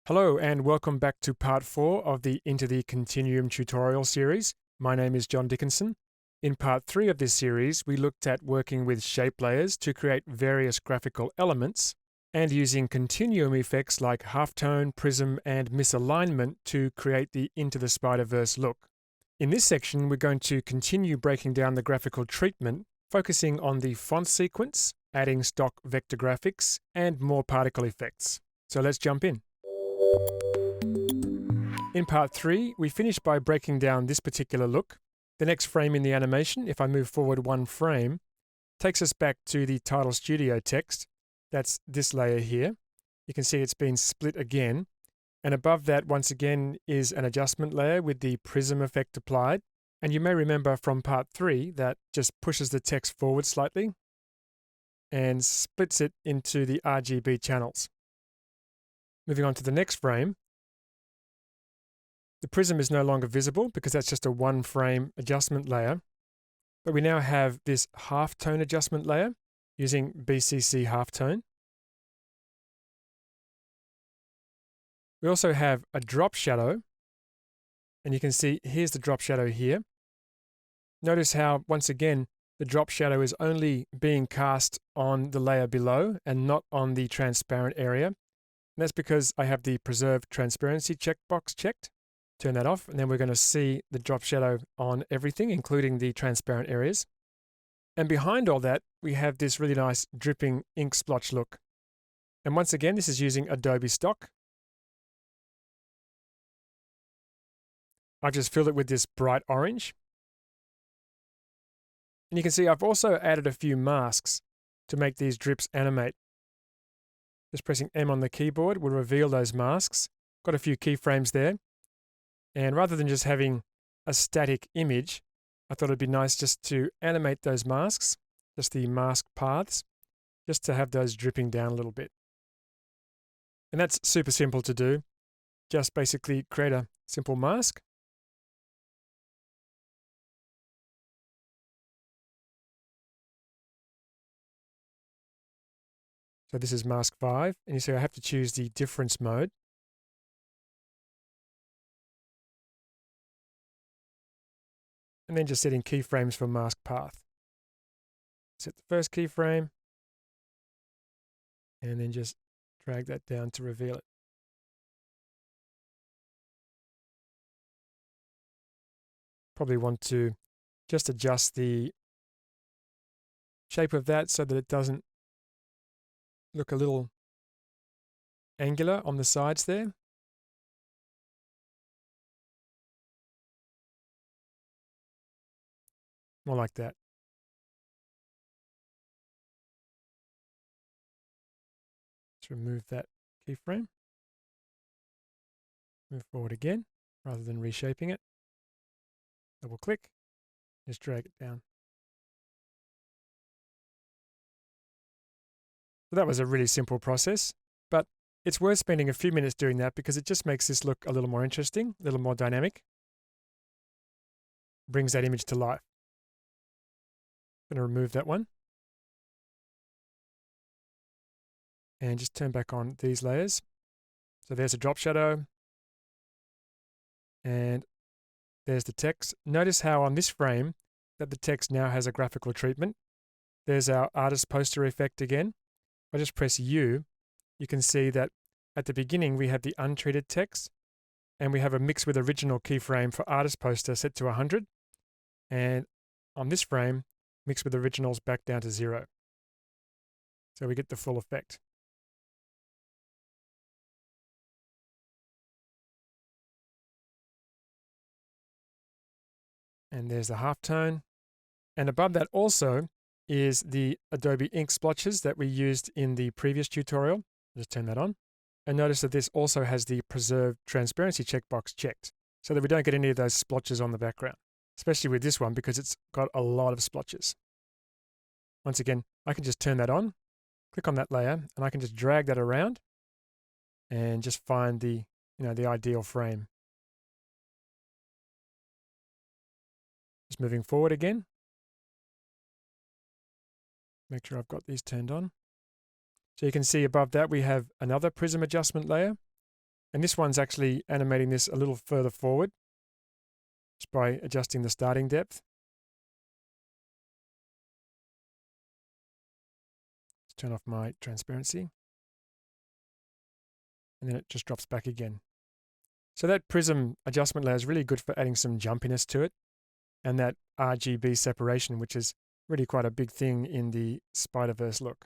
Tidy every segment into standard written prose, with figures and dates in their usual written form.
Hello and welcome back to part 4 of the Into the Continuum tutorial series. My name is John Dickinson. In part 3 of this series, we looked at working with shape layers to create various graphical elements and using continuum effects like halftone, prism, and misalignment to create the Into the Spider-Verse look. In this section, we're going to continue breaking down the graphical treatment, focusing on the font sequence, adding stock vector graphics, and more particle effects. So let's jump in. In part 3, we finished by breaking down this particular look. The next frame in the animation, if I move forward one frame, takes us back to the Title Studio text. That's this layer here. You can see it's been split again. And above that, once again, is an adjustment layer with the prism effect applied. And you may remember from part 3 that just pushes the text forward slightly and splits it into the RGB channels. Moving on to the next frame, the prism is no longer visible because that's just a one frame adjustment layer. But we now have this halftone adjustment layer using BCC Halftone. We also have a drop shadow, and you can see here's the drop shadow here. Notice how, once again, the drop shadow is only being cast on the layer below and not on the transparent area. And that's because I have the preserve transparency checkbox checked. Turn that off, and then we're going to see the drop shadow on everything, including the transparent areas. And behind all that, we have this really nice dripping ink splotch look. And once again, this is using Adobe stock. I've just filled it with this bright orange. And you can see I've also added a few masks to make these drips animate. Just pressing M on the keyboard will reveal those masks. Got a few keyframes there. And rather than just having a static image, I thought it'd be nice just to animate those masks, just the mask paths, just to have those dripping down a little bit. And that's super simple to do. Just basically create a simple mask. So this is mask 5, and you see I have to choose the difference mode. And then just setting keyframes for mask path. Set the first keyframe, and then just drag that down to reveal it. Probably want to just adjust the shape of that so that it doesn't look a little angular on the sides there. More like that. Let's remove that keyframe. Move forward again, rather than reshaping it. Double click, just drag it down. So that was a really simple process, but it's worth spending a few minutes doing that because it just makes this look a little more interesting, a little more dynamic. Brings that image to life. I'm going to remove that one. And just turn back on these layers. So there's a drop shadow. And there's the text. Notice how on this frame that the text now has a graphical treatment. There's our artist poster effect again. If I just press U, you can see that at the beginning we have the untreated text, and we have a mix with original keyframe for artist poster set to 100. And on this frame, mix with originals back down to 0. So we get the full effect. And there's the halftone. And above that also is the Adobe ink splotches that we used in the previous tutorial. Just turn that on. And notice that this also has the preserve transparency checkbox checked so that we don't get any of those splotches on the background, especially with this one because it's got a lot of splotches. Once again, I can just turn that on, click on that layer, and I can just drag that around and just find the ideal frame. Just moving forward again. Make sure I've got these turned on. So you can see above that we have another prism adjustment layer. And this one's actually animating this a little further forward just by adjusting the starting depth. Let's turn off my transparency. And then it just drops back again. So that prism adjustment layer is really good for adding some jumpiness to it, and that RGB separation, which is really quite a big thing in the Spider-Verse look,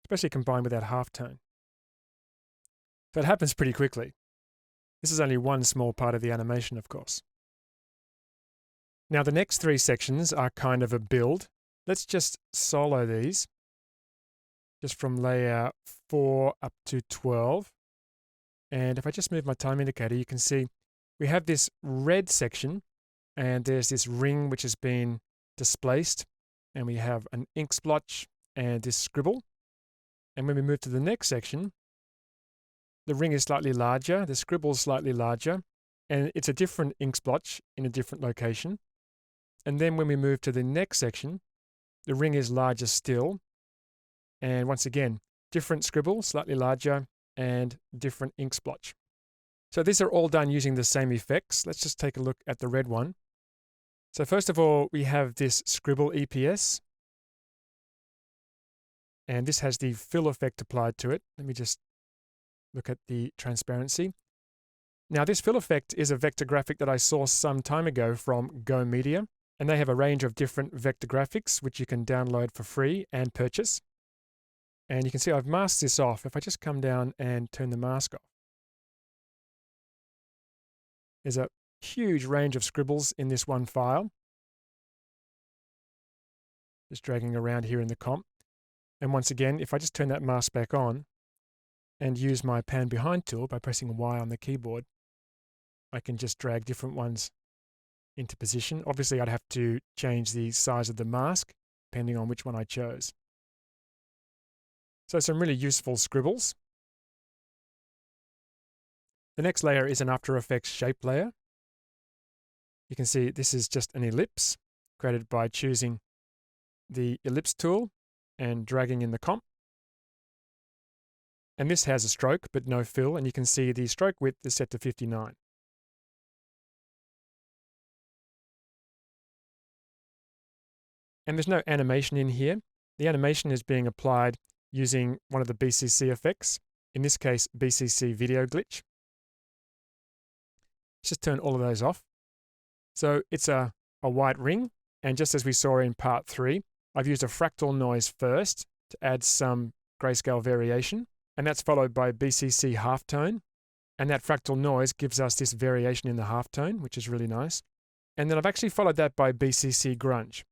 especially combined with that halftone. So it happens pretty quickly. This is only one small part of the animation, of course. Now the next three sections are kind of a build. Let's just solo these, just from layer 4 up to 12. And if I just move my time indicator, you can see we have this red section, and there's this ring which has been displaced, and we have an ink splotch and this scribble. And when we move to the next section, the ring is slightly larger, the scribble is slightly larger, and it's a different ink splotch in a different location. And then when we move to the next section, the ring is larger still, and once again, different scribble, slightly larger, and different ink splotch. So these are all done using the same effects. Let's just take a look at the red one. So first of all, we have this scribble EPS, and this has the fill effect applied to it. Let me just look at the transparency. Now this fill effect is a vector graphic that I saw some time ago from Go Media, and they have a range of different vector graphics which you can download for free and purchase. And you can see I've masked this off. If I just come down and turn the mask off, there's a huge range of scribbles in this one file. Just dragging around here in the comp. And once again, if I just turn that mask back on and use my pan behind tool by pressing Y on the keyboard, I can just drag different ones into position. Obviously, I'd have to change the size of the mask depending on which one I chose. So some really useful scribbles. The next layer is an After Effects shape layer. You can see this is just an ellipse created by choosing the ellipse tool and dragging in the comp. And this has a stroke but no fill, and you can see the stroke width is set to 59. And there's no animation in here. The animation is being applied using one of the BCC effects, in this case BCC Video Glitch. Let's just turn all of those off. So it's a white ring, and just as we saw in part 3, I've used a fractal noise first to add some grayscale variation, and that's followed by BCC Halftone, and that fractal noise gives us this variation in the halftone, which is really nice. And then I've actually followed that by BCC Grunge,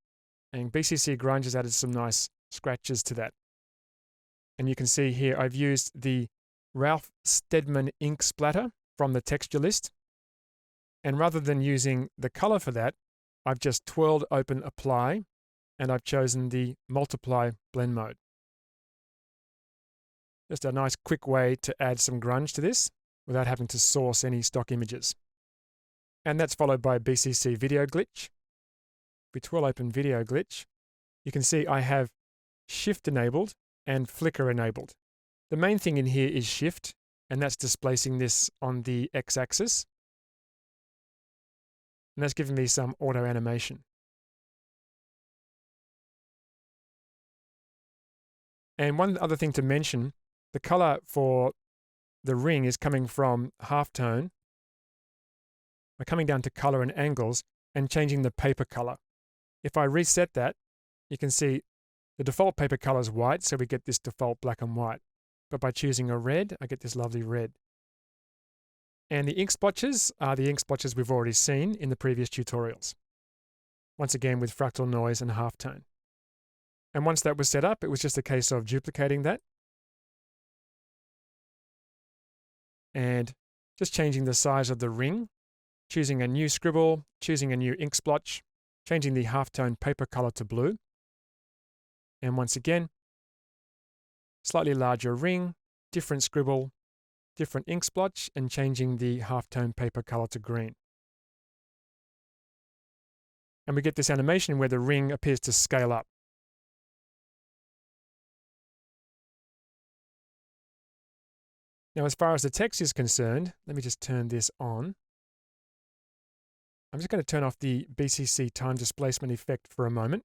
and BCC Grunge has added some nice scratches to that. And you can see here I've used the Ralph Steadman ink splatter from the texture list. And rather than using the color for that, I've just twirled open apply, and I've chosen the multiply blend mode. Just a nice quick way to add some grunge to this without having to source any stock images. And that's followed by BCC Video Glitch. If we twirl open Video Glitch, you can see I have Shift enabled and Flicker enabled. The main thing in here is Shift, and that's displacing this on the X-axis. And that's giving me some auto animation. And one other thing to mention, the color for the ring is coming from halftone. We're coming down to color and angles and changing the paper color. If I reset that, you can see the default paper color is white, so we get this default black and white. But by choosing a red, I get this lovely red. And the ink splotches are the ink splotches we've already seen in the previous tutorials. Once again with fractal noise and halftone. And once that was set up, it was just a case of duplicating that and just changing the size of the ring, choosing a new scribble, choosing a new ink splotch, changing the halftone paper color to blue. And once again, slightly larger ring, different scribble, different ink splotch, and changing the halftone paper color to green. And we get this animation where the ring appears to scale up. Now, as far as the text is concerned, let me just turn this on. I'm just going to turn off the BCC Time Displacement effect for a moment.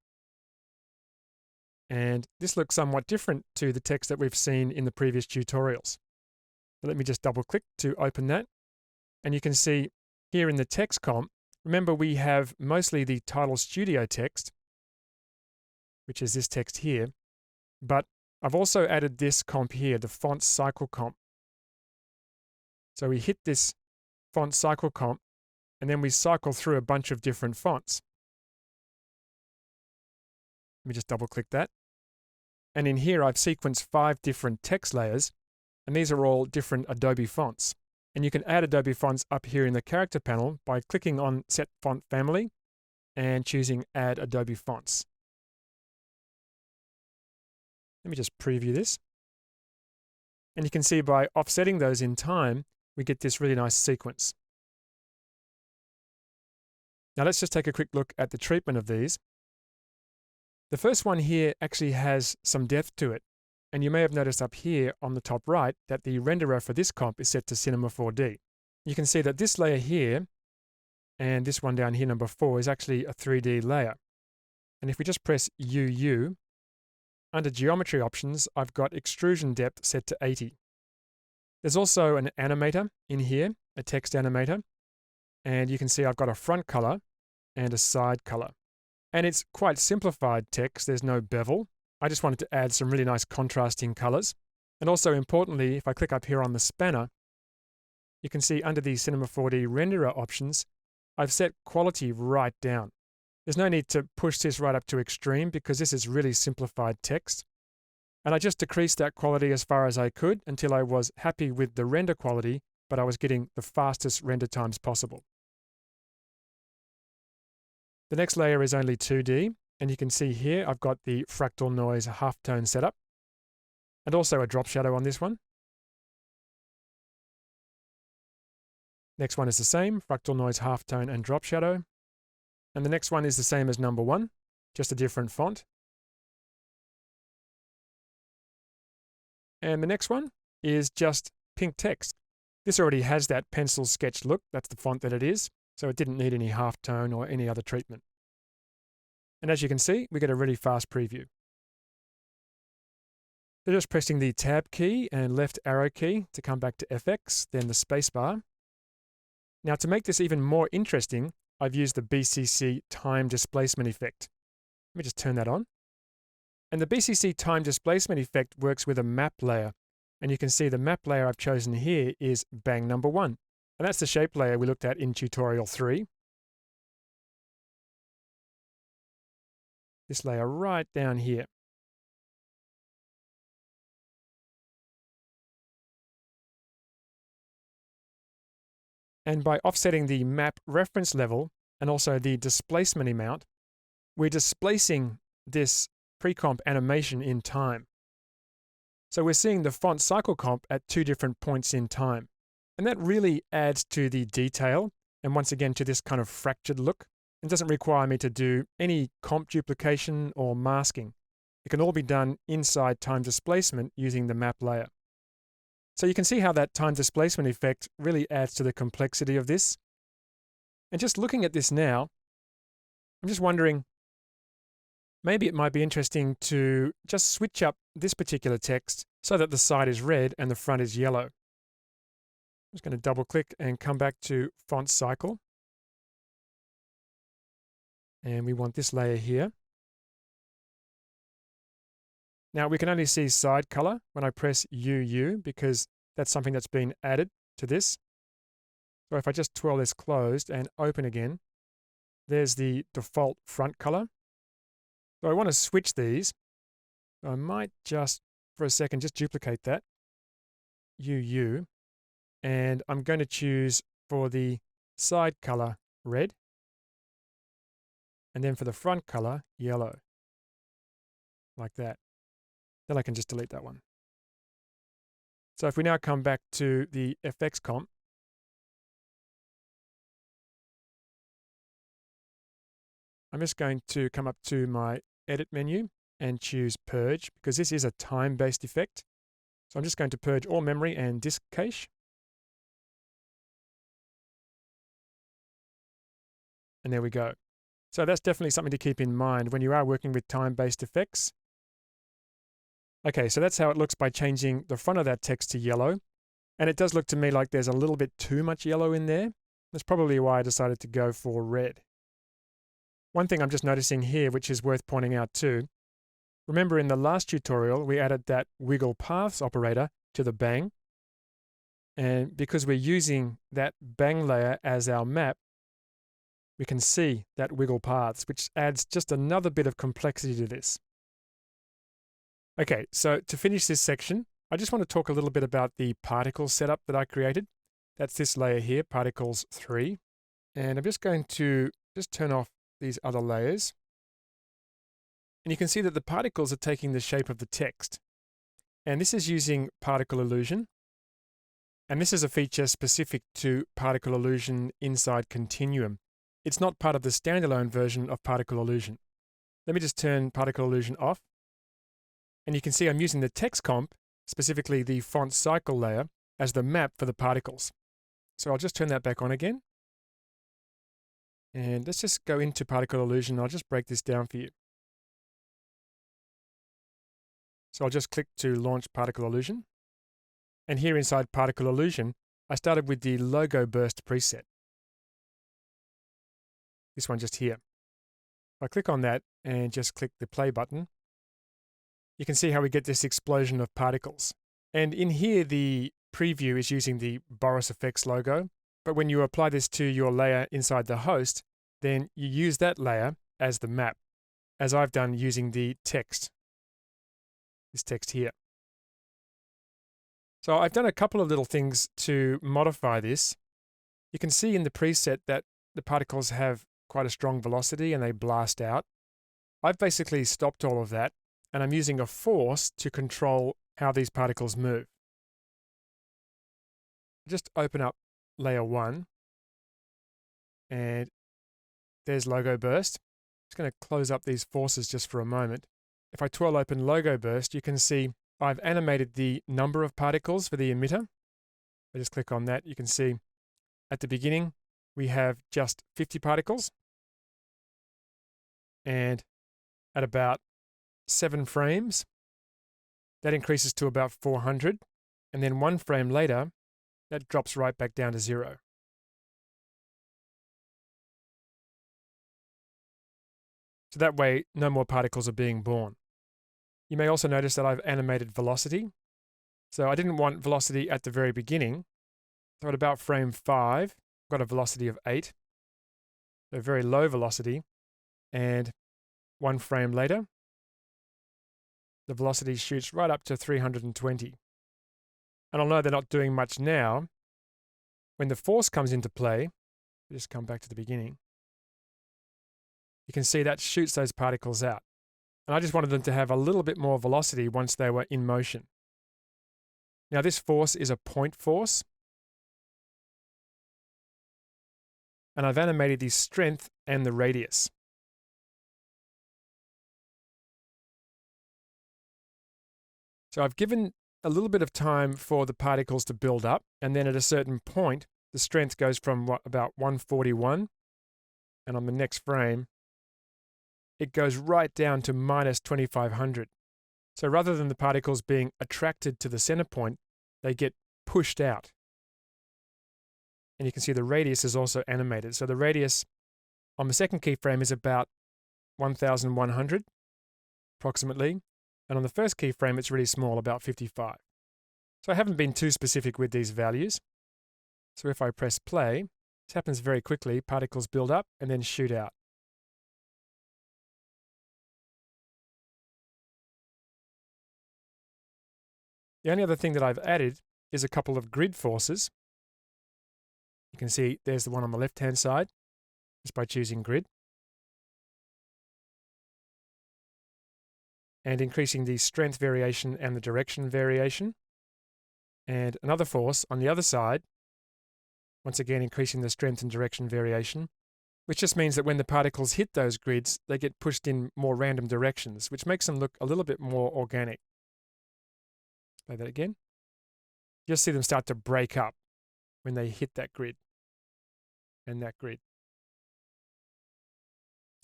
And this looks somewhat different to the text that we've seen in the previous tutorials. So let me just double click to open that. And you can see here in the text comp, remember we have mostly the Title Studio text, which is this text here, but I've also added this comp here, the font cycle comp. So we hit this font cycle comp, and then we cycle through a bunch of different fonts. Let me just double click that. And in here, I've sequenced 5 different text layers, and these are all different Adobe fonts. And you can add Adobe fonts up here in the character panel by clicking on Set Font Family and choosing Add Adobe Fonts. Let me just preview this. And you can see by offsetting those in time, we get this really nice sequence. Now let's just take a quick look at the treatment of these. The first one here actually has some depth to it. And you may have noticed up here on the top right that the renderer for this comp is set to Cinema 4D. You can see that this layer here and this one down here, number 4, is actually a 3D layer. And if we just press UU, under geometry options, I've got extrusion depth set to 80. There's also an animator in here, a text animator. And you can see I've got a front color and a side color. And it's quite simplified text. There's no bevel. I just wanted to add some really nice contrasting colors. And also importantly, if I click up here on the spanner, you can see under the Cinema 4D renderer options, I've set quality right down. There's no need to push this right up to extreme because this is really simplified text. And I just decreased that quality as far as I could until I was happy with the render quality, but I was getting the fastest render times possible. The next layer is only 2D, and you can see here I've got the Fractal Noise halftone setup, and also a drop shadow on this one. Next one is the same, Fractal Noise halftone and drop shadow. And the next one is the same as number 1, just a different font. And the next one is just pink text. This already has that pencil sketch look, that's the font that it is, so it didn't need any halftone or any other treatment. And as you can see, we get a really fast preview. So just pressing the Tab key and left arrow key to come back to FX, then the space bar. Now to make this even more interesting, I've used the BCC Time Displacement effect. Let me just turn that on. And the BCC Time Displacement effect works with a map layer. And you can see the map layer I've chosen here is bang number 1. And that's the shape layer we looked at in tutorial 3. This layer right down here. And by offsetting the map reference level and also the displacement amount, we're displacing this pre-comp animation in time. So we're seeing the font cycle comp at 2 different points in time. And that really adds to the detail and once again to this kind of fractured look. It doesn't require me to do any comp duplication or masking. It can all be done inside time displacement using the map layer. So you can see how that time displacement effect really adds to the complexity of this. And just looking at this now, I'm just wondering, maybe it might be interesting to just switch up this particular text so that the side is red and the front is yellow. I'm just going to double click and come back to font cycle. And we want this layer here. Now we can only see side color when I press UU because that's something that's been added to this. So if I just twirl this closed and open again, there's the default front color. So I want to switch these. So I might just, for a second, just duplicate that, UU, and I'm going to choose for the side color red, and then for the front color yellow, like that. Then I can just delete that one. So if we now come back to the FX comp, I'm just going to come up to my edit menu and choose purge because this is a time-based effect. So I'm just going to purge all memory and disk cache. And there we go. So that's definitely something to keep in mind when you are working with time-based effects. Okay, so that's how it looks by changing the front of that text to yellow. And it does look to me like there's a little bit too much yellow in there. That's probably why I decided to go for red. One thing I'm just noticing here, which is worth pointing out too, remember in the last tutorial, we added that wiggle paths operator to the bang. And because we're using that bang layer as our map, we can see that wiggle paths, which adds just another bit of complexity to this. Okay, so to finish this section, I just want to talk a little bit about the particle setup that I created. That's this layer here, Particles 3. And I'm just going to turn off these other layers. And you can see that the particles are taking the shape of the text. And this is using Particle Illusion. And this is a feature specific to Particle Illusion inside Continuum. It's not part of the standalone version of Particle Illusion. Let me just turn Particle Illusion off. And you can see I'm using the text comp, specifically the font cycle layer, as the map for the particles. So I'll just turn that back on again. And let's just go into Particle Illusion. I'll just break this down for you. So I'll just click to launch Particle Illusion. And here inside Particle Illusion, I started with the logo burst preset. This one just here. If I click on that and just click the play button, you can see how we get this explosion of particles. And in here, the preview is using the Boris Effects logo. But when you apply this to your layer inside the host, then you use that layer as the map, as I've done using the text, this text here. So I've done a couple of little things to modify this. You can see in the preset that the particles have quite a strong velocity and they blast out. I've basically stopped all of that, and I'm using a force to control how these particles move. Just open up layer 1, and there's logo burst. I'm just going to close up these forces just for a moment. If I twirl open logo burst, you can see I've animated the number of particles for the emitter. I just click on that. You can see at the beginning we have just 50 particles, and at about 7 frames that increases to about 400, and then 1 frame later that drops right back down to 0. So that way no more particles are being born. You may also notice that I've animated velocity. So I didn't want velocity at the very beginning. So at about frame 5, I've got a velocity of 8. So very low velocity. And 1 frame later, the velocity shoots right up to 320. And I'll know they're not doing much now. When the force comes into play, just come back to the beginning, you can see that shoots those particles out. And I just wanted them to have a little bit more velocity once they were in motion. Now this force is a point force. And I've animated the strength and the radius. So I've given a little bit of time for the particles to build up, and then at a certain point, the strength goes from about 141, and on the next frame, it goes right down to minus 2500. So rather than the particles being attracted to the center point, they get pushed out. And you can see the radius is also animated. So the radius on the second keyframe is about 1100, approximately. And on the first keyframe, it's really small, about 55. So I haven't been too specific with these values. So if I press play, this happens very quickly. Particles build up and then shoot out. The only other thing that I've added is a couple of grid forces. You can see there's the one on the left-hand side, just by choosing grid. And increasing the strength variation and the direction variation. And another force on the other side, once again increasing the strength and direction variation, which just means that when the particles hit those grids, they get pushed in more random directions, which makes them look a little bit more organic. Play that again. You'll see them start to break up when they hit that grid and that grid.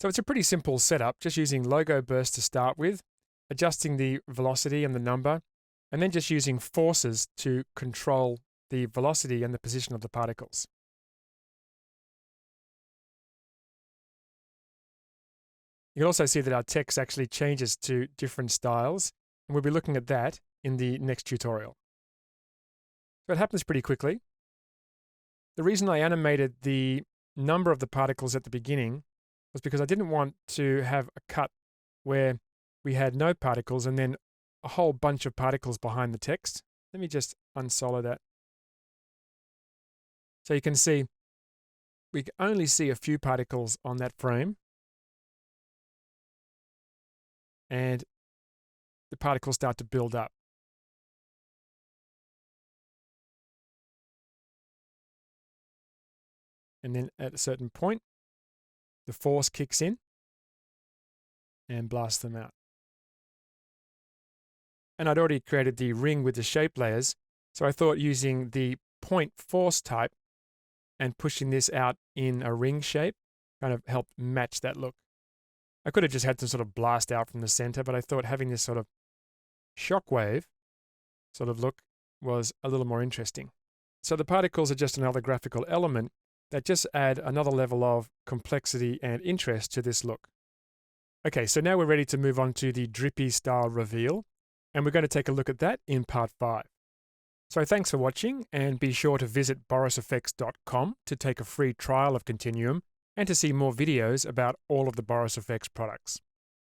So it's a pretty simple setup, just using logo burst to start with, adjusting the velocity and the number, and then just using forces to control the velocity and the position of the particles. You can also see that our text actually changes to different styles, and we'll be looking at that in the next tutorial. So it happens pretty quickly. The reason I animated the number of the particles at the beginning was because I didn't want to have a cut where we had no particles and then a whole bunch of particles behind the text. Let me just unsolo that. So you can see we can only see a few particles on that frame, and the particles start to build up. And then at a certain point, the force kicks in and blasts them out. And I'd already created the ring with the shape layers, so I thought using the point force type and pushing this out in a ring shape kind of helped match that look. I could have just had to sort of blast out from the center, but I thought having this sort of shockwave sort of look was a little more interesting. So the particles are just another graphical element that just add another level of complexity and interest to this look. Okay, so now we're ready to move on to the drippy style reveal, and we're going to take a look at that in part 5. So thanks for watching, and be sure to visit borisfx.com to take a free trial of Continuum and to see more videos about all of the Boris FX products.